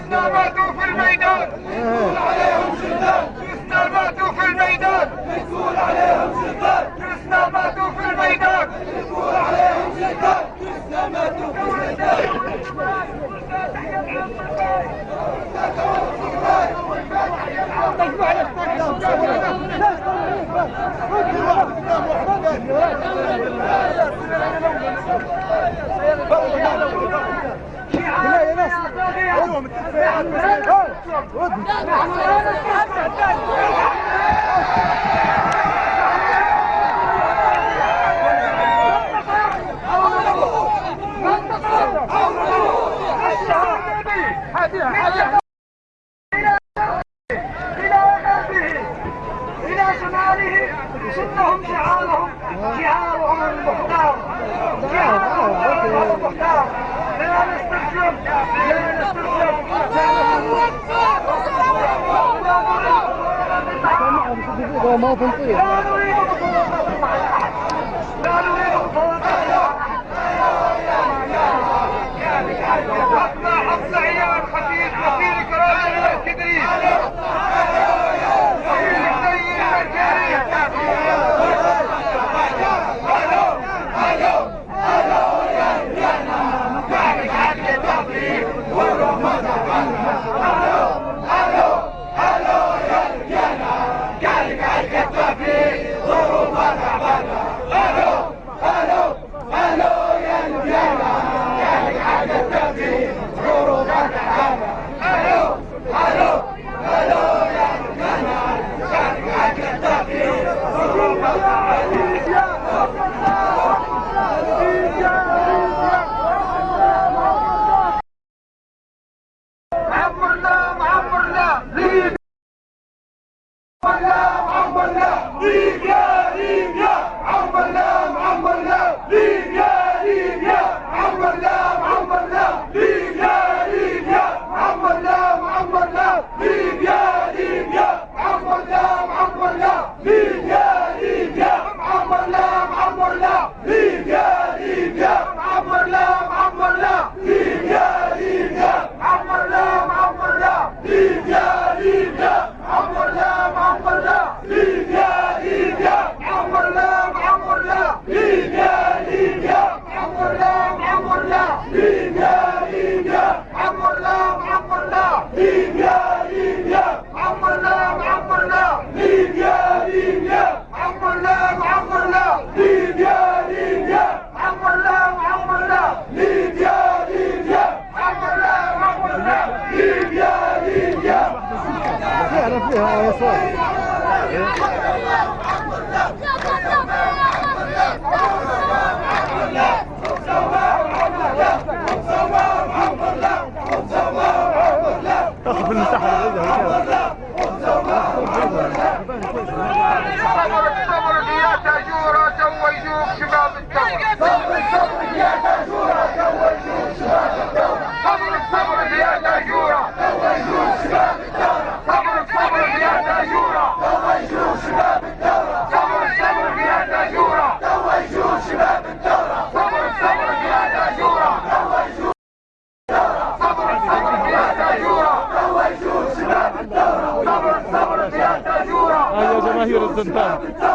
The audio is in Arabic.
جثنا ماتوا في الميدان بتقول عليهم جثنا، جثنا ماتوا في الميدان بتقول عليهم جثنا، جثنا ماتوا في الميدان بتقول عليهم جثنا، جثنا ماتوا في الميدان. إلى شماله سنهم شعارهم، شعارهم المختار، شعارهم المختار. لا نستسلم، لا نستسلم. لا نريد مفاوضات، لا نريد مفاوضات. حفص عيال خفير كرامة التدريس. جماهير الزندان.